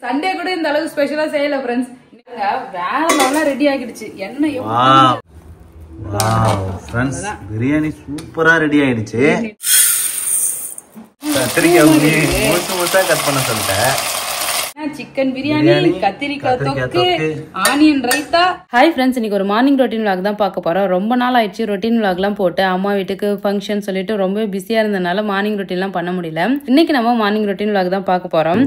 Sunday கூட இந்த அளவுக்கு ஸ்பெஷலா செய்யல फ्रेंड्स. வேற லெவலா ரெடி ஆகிடுச்சு. என்ன வாவ் फ्रेंड्स பிரியாணி சூப்பரா ரெடி ஆயிடுச்சு. கத்திரிக்காய் முழுசா கட் பண்ண சொல்லிட்டேன். சிக்கன் பிரியாணி, கத்திரிக்காய் தொக்கு, ஆனியன் ரைத்தா. ஹாய் ஃப்ரெண்ட்ஸ், இன்னைக்கு ஒரு மார்னிங் ரொட்டீன் vlog தான் பார்க்க போறோம். ரொம்ப நாள் ஆயிடுச்சு ரொட்டீன் vlogலாம் போட்டு. அம்மா வீட்டுக்கு ஃபங்க்ஷன் சொல்லிட்டு ரொம்ப பிஸியா இருந்தனால மார்னிங் ரொட்டீன்லாம் பண்ண முடியல. இன்னைக்கு நம்ம மார்னிங் ரொட்டீன் vlog தான் பார்க்க போறோம்.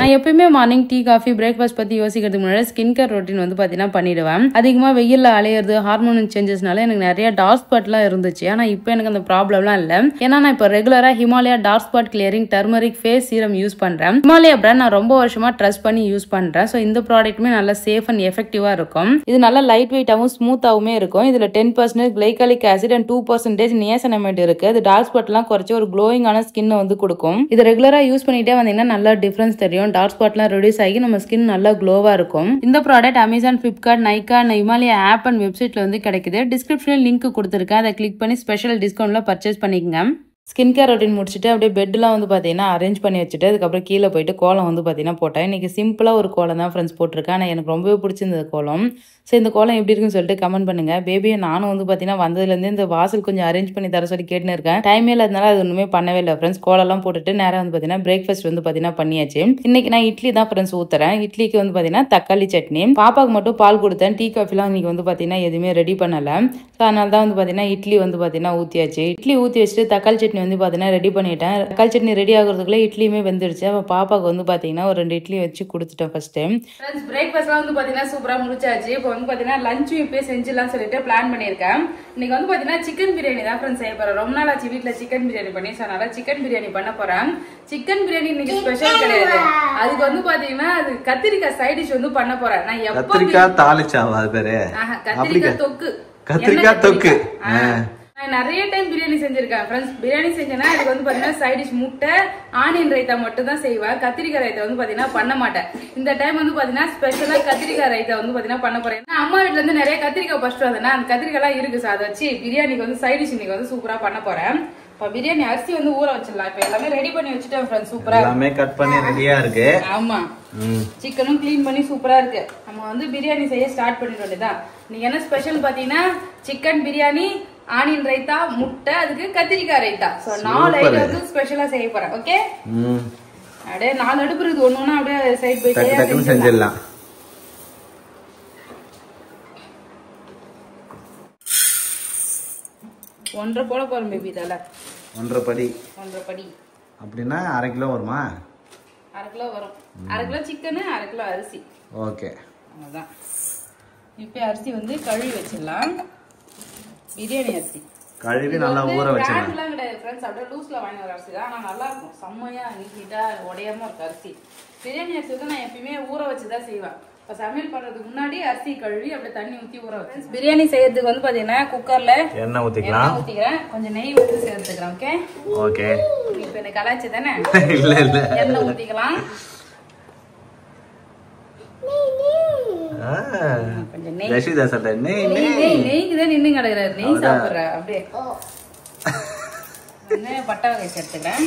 நான் எப்பயுமே மார்னிங் டீ காஃபி பிரேக்ஃபாஸ்ட் பத்தி யோசிக்கிறதுக்கு முன்னாடி ஸ்கின் கேர் ரொட்டீன் வந்து பாத்தீங்கன்னா பண்ணிடுவேன். அதிகமா வெயில்ல அலையிறது ஹார்மோன் சேஞ்சஸ்னால எனக்கு நிறைய டார்க் ஸ்பாட்லாம் இருந்துச்சு. ஆனா இப்போ எனக்கு அந்த ப்ராப்ளம்லாம் இல்ல. ஏன்னா நான் இப்போ ரெகுலரா Himalaya dark spot clearing turmeric face serum use பண்றேன். ஹிமாலயா பிராண்ட் நான் ரொம்ப வருஷமா ட்ரஸ்ட் பண்ணி யூஸ் பண்றேன். ஸோ இந்த ப்ராடக்ட்டுமே நல்லா சேஃப் அண்ட் எஃபெக்டிவா இருக்கும். இது நல்லா லைட் வெயிட்டாவும் ஸ்மூத்தாவுமே இருக்கும். இதுல 10% கிளைகாலிக் ஆசிட் அண்ட் 2% நியாசனமைட் இருக்கு. இது டார்க் ஸ்பாட்லாம் குறைச்சி ஒரு க்ளோயிங்கான ஸ்கின் வந்து கொடுக்கும். இது ரெகுலரா யூஸ் பண்ணிட்டே வந்தீங்கன்னா நல்லா டிஃபரன்ஸ் தெரியும். டார்க் ஸ்பாட்லாம் ரெடியூஸ் ஆகி நம்ம ஸ்கின் நல்லா க்ளோவா இருக்கும். இந்த product Amazon, Flipkart, Nykaa, Himalaya app and வெப்சைட்ல வந்து கிடைக்குது. டிஸ்கிரிப்ஷன்ல லிங்க் கொடுத்துருக்கேன். அதை கிளிக் பண்ணி ஸ்பெஷல் டிஸ்கவுண்ட்ல பர்ச்சேஸ் பண்ணிக்கங்க. ஸ்கின் கேர் ரொட்டீன் முடிச்சுட்டு அப்படியே பெட்லாம் வந்து பார்த்தீங்கன்னா அரேஞ்ச் பண்ணி வச்சுட்டு அதுக்கப்புறம் கீழே போயிட்டு கோலம் வந்து பார்த்தீங்கன்னா போட்டேன். இன்னைக்கு சிம்பிளாக ஒரு கோலம் தான் ஃப்ரெண்ட்ஸ் போட்டிருக்கேன். ஆனால் எனக்கு ரொம்பவே பிடிச்சிருந்தது கோலம். ஸோ இந்த கோலம் எப்படி இருக்குன்னு சொல்லிட்டு கமெண்ட் பண்ணுங்க. பேபியை நானும் வந்து பார்த்தீங்கன்னா வந்ததுலேருந்து இந்த வாசல் கொஞ்சம் அரேஞ்ச் பண்ணி தர சொல்லி கேட்டுன்னு இருக்கேன். டைமே இல்லாதனால அது ஒன்றுமே பண்ணவே இல்லை ஃப்ரெண்ட்ஸ். கோலம்லாம் போட்டுட்டு நேரம் வந்து பார்த்தீங்கன்னா பிரேக்ஃபாஸ்ட் வந்து பார்த்தீங்கன்னா பண்ணியாச்சு. இன்னைக்கு நான் இட்லி தான் ஃப்ரெண்ட்ஸ் ஊத்துறேன். இட்லிக்கு வந்து பார்த்தீங்கன்னா தக்காளி சட்னி. பாப்பாவுக்கு மட்டும் பால் கொடுத்தேன். டீ காஃபிலாம் இன்னைக்கு வந்து பார்த்தீங்கன்னா எதுவுமே ரெடி பண்ணலை. ஸோ அதனால தான் வந்து பார்த்தீங்கன்னா இட்லி வந்து பார்த்தீங்கன்னா ஊற்றியாச்சு. இட்லி ஊற்றி வச்சுட்டு தக்காளி சட்னி வந்து பார்த்தீங்கன்னா ரெடி பண்ணிட்டேன். தக்காளி சட்னி ரெடி ஆகுறதுக்குள்ள இட்லியுமே வெந்துடுச்சு. அப்போ பாப்பாவுக்கு வந்து பார்த்தீங்கன்னா ஒரு 2 இட்லி வச்சு கொடுத்துட்டேன் ஃபர்ஸ்ட் டைம். பிரேக்ஃபாஸ்ட்லாம் வந்து பார்த்தீங்கன்னா சூப்பராக முடிச்சாச்சு. இப்போ வந்து பார்த்தீங்கன்னா லஞ்சும் இப்போ செஞ்சுலாம் சொல்லிட்டு பிளான் பண்ணியிருக்கேன். இன்னைக்கு வந்து பார்த்தீங்கன்னா சிக்கன் பிரியாணி தான் ஃப்ரெண்ட்ஸ் செய்ய போறேன். ரொம்ப நாள் ஆச்சு வீட்டில் சிக்கன் பிரியாணி பண்ணி, ஸோ அதனால சிக்கன் பிரியாணி பண்ண போறேன். சிக்கன் பிரியாணி இன்னைக்கு ஸ்பெஷல் கிடையாது. அதுக்கு வந்து பார்த்தீங்கன்னா அது கத்திரிக்காய் சைட் டிஷ் வந்து பண்ண போறேன். நான் எப்போ கத்திரிக்காய் தாளிச்சாவா அது பேரு? கத்திரிக்காய் தொக்கு. கத்திரிக்காய் தொக்கு நான் நிறைய டைம் பிரியாணி செஞ்சிருக்கேன் ஃப்ரெண்ட்ஸ். பிரியாணி செஞ்சேன்னா இதுக்கு வந்து பாத்தீங்கன்னா சைட் டிஷ் முட்டை, ஆனியன் ரைத்தா மட்டும் தான் செய்வேன். கத்திரிக்காய் ரைத்தா வந்து பாத்தீங்கன்னா பண்ண மாட்டேன். இந்த டைம் வந்து பாத்தீங்கன்னா ஸ்பெஷலா கத்திரிக்காய் ரைத்தா வந்து பாத்தீங்கன்னா பண்ண போறேன். அம்மா வீட்டுல இருந்து நிறைய கத்திரிக்காய் ஃபர்ஸ்ட் வந்தேன்னா அந்த கத்திரிக்காய் எல்லாம் இருக்கு. அதை வச்சு பிரியாணிக்கு வந்து சைட் டிஷ் இன்னைக்கு வந்து சூப்பரா பண்ண போறேன். இப்ப பிரியாணி அரிசி வந்து ஊற வச்சிடலாம். இப்ப எல்லாமே ரெடி பண்ணி வச்சுட்டேன் ஃப்ரெண்ட்ஸ். சூப்பரா எல்லாமே கட் பண்ணி ரெடியா இருக்கு. ஆமா, சிக்கனும் கிளீன் பண்ணி சூப்பரா இருக்கு. நம்ம வந்து பிரியாணி செய்ய ஸ்டார்ட் பண்ணிட வேண்டியதான். நீங்க என்ன ஸ்பெஷல் பாத்தீங்கன்னா சிக்கன் பிரியாணி, ஆனியன் ரைத்தா, முட்டை, அதுக்கு கத்திரிக்காய் ரைத்தா. சோ 4 ஐட்டம் வந்து ஸ்பெஷலா செய்ய போறேன். ஓகே, அப்படியே 4 அடுப்பு இருக்குது. ஒண்ணு அப்படியே சைடு பை சைடு செஞ்சிடலாம். ஒன்றரை போல போறோம் பேபி. இதால 1.5 படி அப்படின்னா 1/2 கிலோ வருமா? 1/2 கிலோ வரும். 1/2 கிலோ சிக்கன், 1/2 கிலோ அரிசி. ஓகே, அதான். இப்போ அரிசி வந்து கழுவி வச்சிடலாம். பிரியாணி அரிசி கழுவி நல்லா ஊற வச்சிடலாம். கிடையாது ஃப்ரெண்ட்ஸ், அப்படியே லூஸ்ல வாங்கி வர அரிசி தான். ஆனால் நல்லா இருக்கும், செம்மையா நீட்டா உடையாம இருக்கு அரிசி. பிரியாணி அரிசி வந்து நான் எப்பயுமே ஊற வச்சுதான் செய்வேன். இப்போ சமையல் பண்றதுக்கு முன்னாடி அரிசி கழுவி அப்படியே தண்ணி ஊற்றி ஊற வச்சு பிரியாணி செய்யறதுக்கு வந்து பாத்தீங்கன்னா குக்கர்ல எண்ணெய் ஊத்திக்கிறேன். கொஞ்சம் நெய் ஊற்றி சேர்த்துக்கிறேன். Okay okay. இப்போ எனக்கு கலாச்சி தானே? இல்ல இல்ல, எண்ணெய் ஊத்திக்கலாம். கொஞ்சம் நெய் நின்னு கிடக்குறாரு. நெய் சாப்பிடுற அப்படியே பட்டை வகை சேர்த்துக்கிறேன்.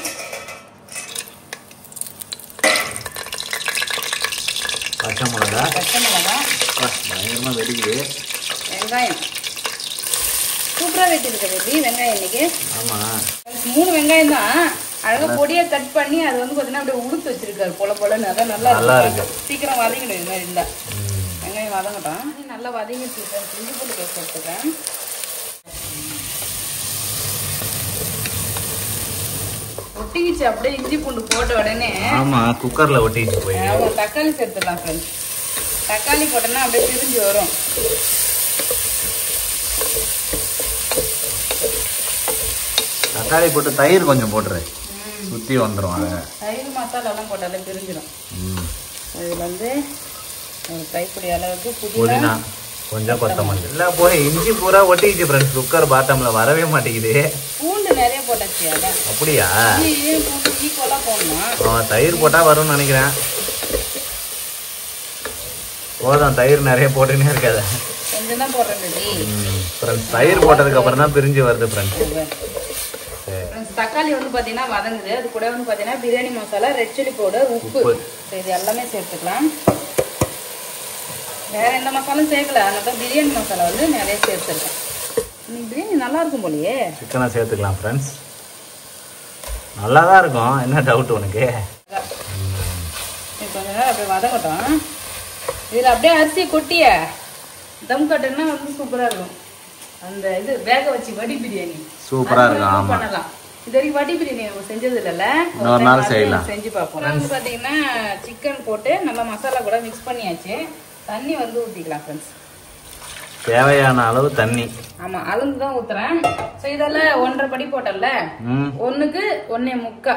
பச்சை மிளகா பயங்கரமா வெடிக்குது. வெங்காயம் சூப்பரா வெட்டிருக்கு. வெங்காயம் இன்னைக்கு 3 வெங்காயம் தான் அழகா பொடியா கட் பண்ணி அது வந்து பாத்தீங்கன்னா அப்படியே உளுத்து வச்சிருக்காரு போல போலன்னு. அதான் நல்லா இருக்கு. சீக்கிரம் வதங்கிடும் இது மாதிரி இருந்தா. வெங்காயம் வதங்கட்டும். நல்லா வதங்கிட்டு இஞ்சி பூண்டு பேஸ்ட் எடுத்துக்கிறேன். ஒட்டிக்கிச்சு அப்படியே இஞ்சி பூண்டு போட்ட உடனே. ஆமா, குக்கர்ல ஒட்டிக்கிச்சு போய். தக்காளி சேர்த்துடலாம் ஃப்ரெண்ட்ஸ். தக்காளி போட்டோன்னா அப்படியே பிரிஞ்சு வரும். தக்காளி போட்டு தயிர் கொஞ்சம் போட்டுறேன், சுத்தி வந்துடும். தயிர் மசாலா எல்லாம் போட்டாலே பிரிஞ்சிடும். இதுல வந்து கைப்பிடி அளவுக்கு புதினா, கொஞ்சம் கொத்தமல்லி. இல்ல போய் இஞ்சி பூரா ஒட்டிக்கிச்சு ஃப்ரெண்ட்ஸ். குக்கர் பாட்டம்ல வரவே மாட்டேங்குது. பூண்டு நிறைய போட்டாச்சு. அப்படியா? ஈக்குவலா போடணும். தயிர் போட்டா வரும்னு நினைக்கிறேன். போதும், தயிர் நிறைய போட்டுன்னே இருக்காது. கொஞ்சம் தான் போடுறேன். தயிர் போட்டதுக்கு அப்புறம் தான் பிரிஞ்சு வருது ஃப்ரெண்ட்ஸ். தக்காளி வந்து பாத்தீங்கன்னா வதங்குது. அது கூட வந்து பாத்தீங்கன்னா biryani masala, red chilli powder, உப்பு இது எல்லாமே சேர்த்துக்கலாம். வேற எந்த மசாலும் சேர்க்கல, அதனால பிரியாணி மசாலா வந்து நிறைய சேர்த்துருக்கேன். இன்னைக்கு பிரியாணி நல்லா இருக்கும் போலயே. சிக்கனை சேர்த்துக்கலாம் ஃப்ரெண்ட்ஸ். நல்லா தான் இருக்கும். என்ன டவுட் உனக்கு? கொஞ்ச நேரம் அப்படியே வதங்கட்டும். இதில் அப்படியே அரிசி கொட்டிய தம் கட்டுன்னா வந்து சூப்பராக இருக்கும். அந்த இது வேக வச்சு வடி பிரியாணி சூப்பராக இருக்கும். பண்ணலாம். இது வரைக்கும் வடி பிரியாணி செஞ்சது இல்லைல்ல, ஒரு நாள் செய்யலாம், செஞ்சு பார்ப்போம். வந்து பார்த்தீங்கன்னா சிக்கன் போட்டு நல்லா மசாலா கூட மிக்ஸ் பண்ணியாச்சு. தண்ணி வந்து ஊற்றிக்கலாம் ஃப்ரெண்ட்ஸ், தேவையான அளவு தண்ணி. ஆமா அளந்து தான் ஊத்துறேன். ஸோ இதெல்லாம் 1.5 படி போட்டல, 1க்கு 1.25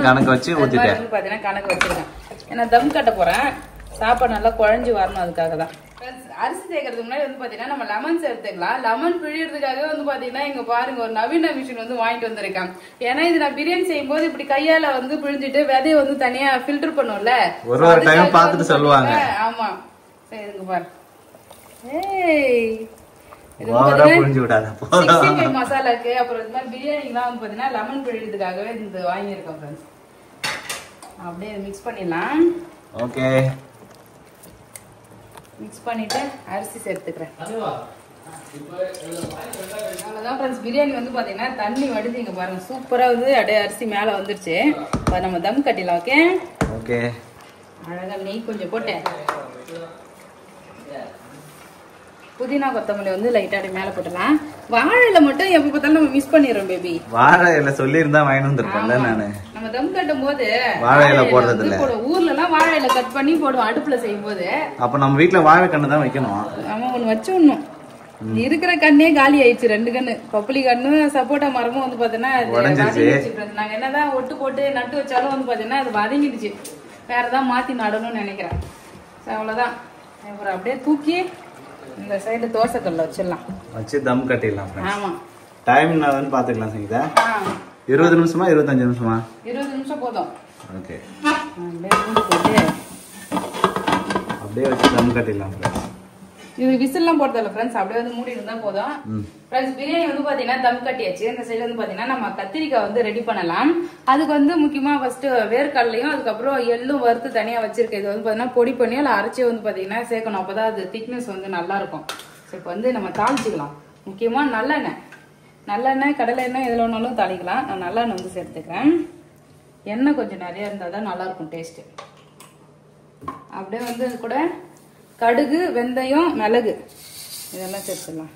கணக்கு வச்சு ஊத்திட்டேன். பார்த்தீங்கன்னா கணக்கு வச்சிருக்கேன். ஏன்னா தம் கட்ட போறேன், சாப்பாடு நல்லா குழஞ்சு வரணும், அதுக்காக தான். அரிசி சேர்க்கறதுக்கு முன்னாடி வந்து பாத்தீங்கன்னா நம்ம லெமன் சேர்த்துக்கலாம். லெமன் பிழியறதுக்காக வந்து பாத்தீங்கன்னா இங்க பாருங்க ஒரு நவீன மிஷின் வந்து வாங்கிட்டு வந்திருக்கேன். ஏன்னா இது நான் பிரியாணி செய்யும் போது இப்படி கையால வந்து பிழிஞ்சிட்டு விதைய வந்து தனியா ஃபில்டர் பண்ணும்ல, ஒரு டைம் பார்த்துட்டு சொல்லுவாங்க. ஆமா சரி இங்க பாரு. மசாலாக்கு அப்புறம் இது மாதிரி பிரியாணிக்குலாம் வந்து பாத்தீங்கன்னா லெமன் பிழியறதுக்காகவே இந்த வாங்கியிருக்கோம் ஃப்ரெண்ட்ஸ். அப்படியே மிக்ஸ் பண்ணிடலாம். ஓகே, மிக்ஸ் பண்ணிட்டு அரிசி சேர்த்துக்கிறேன். அவ்வளவுதான் ஃப்ரெண்ட்ஸ். பிரியாணி வந்து பாத்தீங்கன்னா தண்ணி வடிஞ்சு இங்க பாருங்க சூப்பரா வந்து அப்படியே அரிசி மேல வந்துருச்சு. நம்ம தம் கட்டிடலாம். Okay okay. அழகா நெய் கொஞ்சம் போட்டேன். புதினா கொத்தமல்லி வந்து லைட்டா அப்படியே மேல போட்டலாம். வாழையில மட்டும் எப்ப பார்த்தாலும் நம்ம மிஸ் பண்ணிடுறோம் பேபி. வாழையில சொல்லி இருந்தா வாங்கி வந்திருப்பேன்ல நானு. நம்ம தம் கட்டும் போது வாழையில போடுறது இல்ல. ஊர்ல எல்லாம் வாழையில கட் பண்ணி போடுவோம் அடுப்புல செய்யும் போது. அப்ப நம்ம வீட்டுல வாழை கண்ணு தான் வைக்கணும். ஆமா ஒண்ணு வச்சு ஒண்ணும் இருக்கிற கண்ணே காலி ஆயிடுச்சு. 2 கண்ணு பப்புளி கண்ணு சப்போட்டா மரமும் வந்து பாத்தீங்கன்னா நாங்க என்னதான் ஒட்டு போட்டு நட்டு வச்சாலும் வந்து பாத்தீங்கன்னா அது வதங்கிடுச்சு. வேறதான் மாத்தி நடணும்னு நினைக்கிறேன். அவ்வளவுதான். அப்புறம் அப்படியே தூக்கி இந்த சைடு தோசை கல்ல வச்சிடலாம், வச்சு தம் கட்டிடலாம். ஆமா டைம் என்னன்னு பாத்துக்கலாம். சங்கீதா 20 நிமிஷமா 25 நிமிஷமா? 20 நிமிஷம் போதும். ஓகே, அப்படியே வச்சு தம் கட்டிடலாம். இது விசில்லாம் போடுறதில்ல ஃப்ரெண்ட்ஸ், அப்படியே வந்து மூடி இருந்தா போதும். ஃப்ரெண்ட்ஸ் பிரியாணி வந்து பாத்தீங்கன்னா தம் கட்டியாச்சு. இந்த சைடு வந்து பாத்தீங்கன்னா நம்ம கத்திரிக்காய் வந்து ரெடி பண்ணலாம். அதுக்கு வந்து முக்கியமா ஃபர்ஸ்ட் வேர்க்கடலையும் அதுக்கப்புறம் எள்ளும் வறுத்து தனியா வச்சிருக்கேன். இது வந்து பாத்தீங்கன்னா பொடி பண்ணி அதில் அரைச்சி வந்து பாத்தீங்கன்னா சேர்க்கணும். அப்பதான் அது திக்னஸ் வந்து நல்லா இருக்கும். இப்போ வந்து நம்ம தாளிச்சுக்கலாம். முக்கியமா நல்லெண்ணெய் கடலை எண்ணெய் எதுல வேணாலும் தாளிக்கலாம். நான் நல்லெண்ணெய் வந்து சேர்த்துக்கிறேன். எண்ணெய் கொஞ்சம் நிறைய இருந்தால் தான் நல்லா இருக்கும் டேஸ்ட். அப்படியே வந்து அது கூட கடுகு, வெந்தயம், மிளகு இதெல்லாம் சேர்த்துக்கலாம்.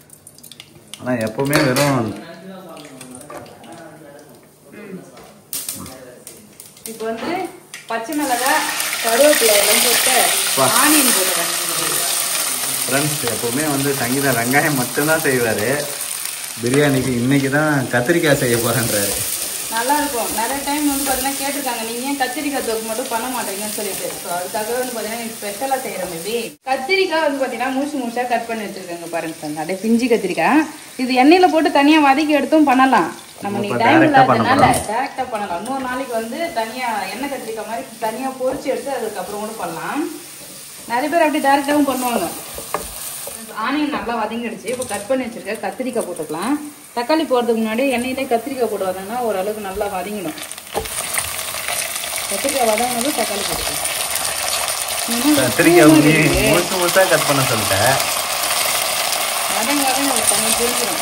ஆனா எப்பவுமே வெறும் இப்போ வந்து பச்சை மிளகாய், கருவேப்பிலை எல்லாம் போட்டு ஆனியன் போடுறேன். ஃப்ரெண்ட்ஸ் எப்பவுமே வந்து சங்கீதா வெங்காயம் மட்டும்தான் செய்வாரு. பிரியாணிக்கு இன்னைக்கு தான் கத்திரிக்காய் செய்ய போறேன்றாரு. நல்லா இருக்கும். நிறைய டைம் வந்து பார்த்தீங்கன்னா கேட்டிருக்காங்க, நீங்க ஏன் கத்திரிக்காய் தொக்கு மட்டும் பண்ண மாட்டீங்கன்னு சொல்லிட்டு. ஸோ அதுக்காகவே வந்து பார்த்தீங்கன்னா ஸ்பெஷலாக செய்கிற மேபி கத்திரிக்காய் வந்து பார்த்தீங்கன்னா முழுசா கட் பண்ணி வச்சிருக்காங்க பாருங்க சார். அப்படியே பிஞ்சு கத்திரிக்காய். இது எண்ணெயில் போட்டு தனியாக வதக்கி எடுத்தும் பண்ணலாம். நம்ம நீ டைம் இல்லாதனால டேரக்டா பண்ணலாம். இன்னொரு நாளைக்கு வந்து தனியா எண்ணெய் கத்திரிக்காய் மாதிரி தனியா பொரிச்சு எடுத்து அதுக்கப்புறம் கூட பண்ணலாம். நிறைய பேர் அப்படி டேரக்டாவும் பண்ணுவாங்க. ஆனியன் நல்லா வதங்கிடுச்சு. இப்போ கட் பண்ணி வச்சிருக்க கத்திரிக்காய் போட்டுக்கலாம். தக்காளி போடுறதுக்கு முன்னாடி எண்ணெயிலே கத்திரிக்காய் போட்டு வதங்கினா ஓரளவுக்கு நல்லா வதங்கிடும். கத்திரிக்காய் வதங்கினதும் தக்காளி போட்டுக்கலாம். கத்திரிக்காய் முழுசா கட் பண்ண சொல்லிட்டேன். வதங்க தண்ணி புரிஞ்சிடும்.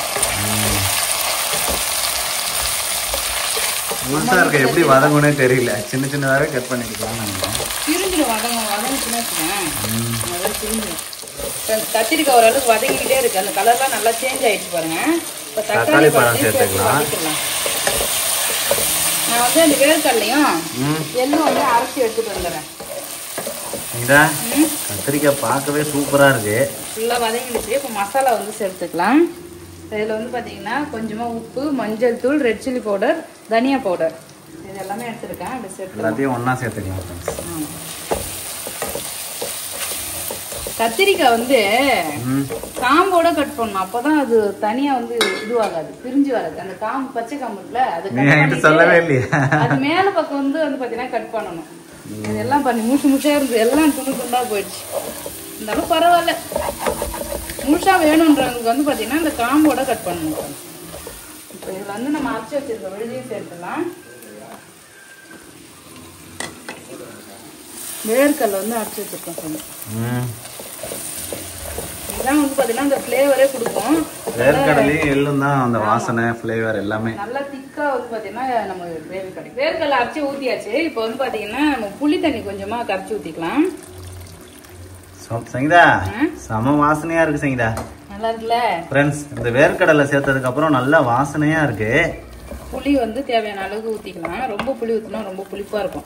முழுசா இருக்க எப்படி வதங்குனே தெரியல. சின்ன சின்னதாவே கட் பண்ணிக்கலாம். பிரிஞ்சிடும். வதங்கிச்சுன்னா பிரிஞ்சிடும். கத்திரிக்காய் ஓரளவுக்கு வதங்கிக்கிட்டே இருக்கு. அந்த கலர்லாம் நல்லா சேஞ்ச் ஆயிடுச்சு பாருங்க. இப்போ தக்காளி பழம் சேர்த்துக்கலாம். நான் வந்து அந்த வேர்க்கடலையும் எள்ளும் வந்து அரைச்சி எடுத்துட்டு வந்துடுறேன். கத்திரிக்காய் பார்க்கவே சூப்பரா இருக்கு. ஃபுல்லா வதங்கிடுச்சு. இப்போ மசாலா வந்து சேர்த்துக்கலாம். இதில் வந்து பார்த்தீங்கன்னா கொஞ்சமாக உப்பு, மஞ்சள் தூள், ரெட் சில்லி பவுடர், தனியா பவுடர் இது எல்லாமே எடுத்துருக்கேன். அப்படி சேர்த்து எல்லாத்தையும் ஒன்றா சேர்த்துக்கலாம். கத்திரிக்காய் வந்து காம்போட கட் பண்ணணும். அப்பதான் அது தனியா வந்து இதுவாகாது, பிரிஞ்சு வராது. அந்த காம்பு பச்சை காம்பு இருக்குல்ல, அது சொல்லவே இல்லையா, அது மேல பக்கம் வந்து பாத்தீங்கன்னா கட் பண்ணணும். இதெல்லாம் பண்ணி முழுசா இருந்து எல்லாம் துண்டு துண்டா போயிடுச்சு. இருந்தாலும் பரவாயில்ல. முழுசா வேணும்ன்றவங்களுக்கு வந்து பாத்தீங்கன்னா இந்த காம்போட கட் பண்ணணும். இதில் வந்து நம்ம அரைச்சி வச்சிருக்க விழுதையும் சேர்த்துலாம். வேர்க்கடலை வந்து அரைச்சி வச்சிருக்கோம் ஃப்ரெண்ட்ஸ். இதெல்லாம் வந்து பார்த்தீங்கன்னா அந்த ஃப்ளேவரே கொடுக்கும். வேர்க்கடலையும் எள்ளும் தான் அந்த வாசனை ஃப்ளேவர் எல்லாமே நல்லா திக்காக வந்து பார்த்தீங்கன்னா நம்ம கிரேவி கிடைக்கும். வேர்க்கடலை அரைச்சி ஊற்றியாச்சு. இப்போ வந்து பார்த்தீங்கன்னா நம்ம புளி தண்ணி கொஞ்சமாக கரைச்சி ஊற்றிக்கலாம். சங்கீதா சம வாசனையா இருக்கு சங்கீதா. நல்லா இருக்குல்ல ஃப்ரெண்ட்ஸ்? இந்த வேர்க்கடலை சேர்த்ததுக்கு அப்புறம் நல்ல வாசனையா இருக்கு. புளி வந்து தேவையான அளவுக்கு ஊற்றிக்கலாம். ரொம்ப புளி ஊற்றினா ரொம்ப புளிப்பா இருக்கும்.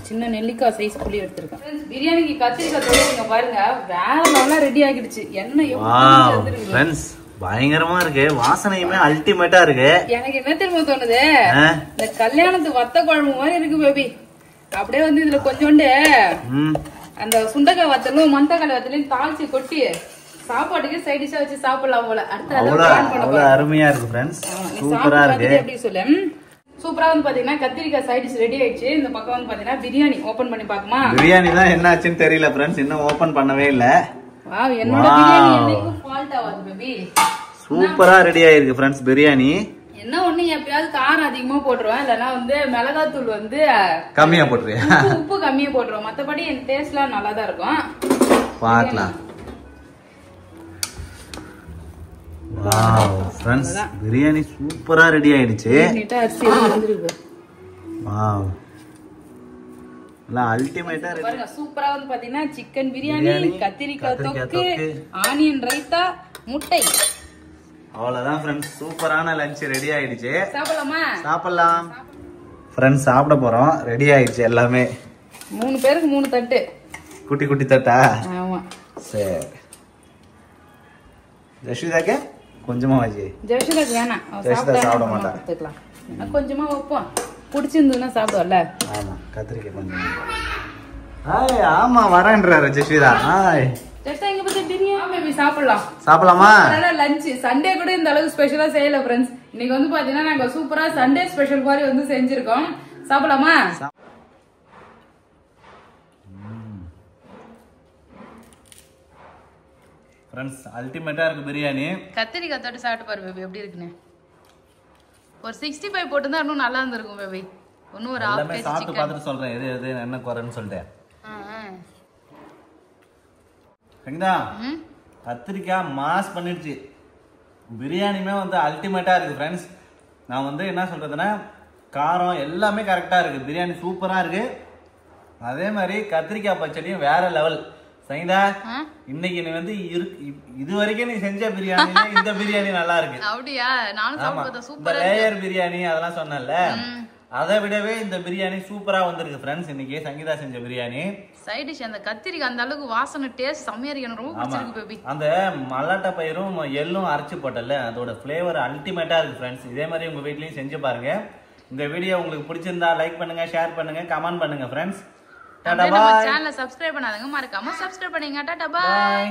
சின்ன நெல்லிக்காய் சைஸ் புளி எடுத்துருக்கேன். பிரியாணிக்கு கத்திரிக்காய் தொழிலுங்க பாருங்க, வேற லெவலா ரெடி ஆகிடுச்சு. என்ன பயங்கரமா இருக்கு, வாசனையுமே அல்டிமேட்டா இருக்கு. எனக்கு என்ன தெரியுமா தோணுது, இந்த கல்யாணத்து வத்த குழம்பு மாதிரி இருக்கு பேபி. அப்படியே வந்து இதுல கொஞ்சோண்டு அந்த சுண்டக்காய் வத்தலும் மந்தக்காய் வத்தலையும் தாளிச்சு கொட்டி சாப்பாட்டுக்கு சைட் டிஷ்ஷா வச்சு சாப்பிடலாம் போல. அடுத்து அருமையா இருக்கு ஃப்ரெண்ட்ஸ். சூப்பரா இருக்கு. எப்படி சொல்ல சூப்பரா வந்து பாத்தீங்கன்னா கத்திரிக்காய் சைட் டிஷ் ரெடி ஆயிடுச்சு. இந்த பக்கம் வந்து பாத்தீங்கன்னா பிரியாணி ஓபன் பண்ணி பாக்குமா? பிரியாணி தான் என்ன ஆச்சுன்னு தெரியல ஃப்ரெண்ட்ஸ், இன்னும் ஓபன் பண்ணவே இல்ல. வாவ், என்னோட பிரியாணி என்னைக்கும் ஃபால்ட் ஆகாது பேபி. சூப்பரா ரெடி ஆயிருக்கு ஃப்ரெண்ட்ஸ் பிரியாணி. என்ன ஒண்ணு எப்பயாவது காரம் அதிகமா போட்டுருவேன், இல்லன்னா வந்து மிளகாத்தூள் வந்து கம்மியா போட்டுருவேன், உப்பு கம்மியா போட்டுருவேன். மத்தபடி என் டேஸ்ட்லாம் நல்லா தான் இருக்கும். பார்க்கலாம். வாவ் ஃப்ரெண்ட்ஸ், பிரியாணி சூப்பரா ரெடி ஆயிடுச்சு. நீட்டா அரிசி வந்திருக்கு. வாவ், அல்டிமேட்டா இருக்கு பாருங்க. சூப்பரா வந்து பாத்தீங்கன்னா சிக்கன் பிரியாணி, கத்திரிக்காய் தொக்கு, ஆனியன் ரைத்தா, முட்டை. அவ்வளவுதான் ஃப்ரெண்ட்ஸ், சூப்பரான லஞ்ச் ரெடி ஆயிடுச்சு. சாப்பிடலாமா? சாப்பிடலாம் ஃப்ரெண்ட்ஸ், சாப்பிட போறோம். ரெடி ஆயிடுச்சு எல்லாமே. 3 பேருக்கு 3 தட்டு, குட்டி குட்டி தட்டா? ஆமா. சரி, ஜெஷிதாக்கே கொஞ்சமா வாஜி. ஜெஷிதாக்கு வேணாம், சாப்பிட மாட்டான். கொஞ்சமா வைப்போம், பிடிச்சிருந்ததுன்னா சாப்பிடுவல்ல. ஆமா, கத்திரிக்காய் கொஞ்சம். ஹாய், ஆமா வரேன்றாரு ஜெஷிதா. ஹாய் ஜெஷிதா, இங்க பத்தி பிரியாணி பேபி சாப்பிடலாம். சாப்பிடலாமா? லஞ்ச் சண்டே கூட இந்த அளவுக்கு ஸ்பெஷலா செய்யல ஃப்ரெண்ட்ஸ். இன்னைக்கு வந்து பாத்தீங்கன்னா நாங்க சூப்பரா சண்டே ஸ்பெஷல் மாதிரி வந்து செஞ்சிருக்கோம். சாப்பிடலாமா? ஃப்ரெண்ட்ஸ், அல்டிமேட்டா இருக்கு பிரியாணி. கத்திரிக்காய் தொட்டு சாப்பிட்டு பாரு பேபி, எப்படி இருக்குன்னு. ஒரு 65 போட்டுதான் இன்னும் நல்லா இருந்திருக்கும் பேபி. இன்னும் ஒரு half kg சாப்பிட்டு பார்த்துட்டு சொல்றேன் எது எது என்ன குறைன்னு சொல்லிட்டேன். சரிங்களா? கத்திரிக்காய் மாஸ் பண்ணிடுச்சு. பிரியாணியுமே வந்து அல்டிமேட்டா இருக்கு ஃப்ரெண்ட்ஸ். நான் வந்து என்ன சொல்றதுன்னா, காரம் எல்லாமே கரெக்டா இருக்கு. பிரியாணி சூப்பரா இருக்கு. அதே மாதிரி கத்திரிக்காய் பச்சடியும் வேற லெவல். சைதா, இன்னைக்கு நீ வந்து இது வரைக்கும் நீ செஞ்ச பிரியாணி இந்த பிரியாணி நல்லா இருக்கு. அப்படியா? நானும் சாப்பிட்டேன். சூப்பரா லேயர் பிரியாணி அதெல்லாம் சொன்னேன்ல, அதை விடவே இந்த பிரியாணி சூப்பரா வந்திருக்கு ஃப்ரெண்ட்ஸ். இன்னைக்கு சங்கீதா செஞ்ச பிரியாணி சைடு டிஷ் அந்த கத்திரிக்காய் அந்த அளவுக்கு வாசனை டேஸ்ட் செம்மையா இருக்கு. எனக்கு ரொம்ப பிடிச்சிருக்கு பேபி. அந்த மல்லாட்டை பயிரும் எள்ளும் அரைச்சு போட்டல, அதோட ஃப்ளேவர் அல்டிமேட்டா இருக்கு ஃப்ரெண்ட்ஸ். இதே மாதிரி உங்க வீட்லயும் செஞ்சு பாருங்க. இந்த வீடியோ உங்களுக்கு பிடிச்சிருந்தா லைக் பண்ணுங்க, ஷேர் பண்ணுங்க, கமெண்ட் பண்ணுங்க ஃப்ரெண்ட்ஸ். டாடா பாய். சேனலை சப்ஸ்கிரைப் பண்ணாதவங்க மறக்காம சப்ஸ்கிரைப் பண்ணுங்க. டாடா பாய்.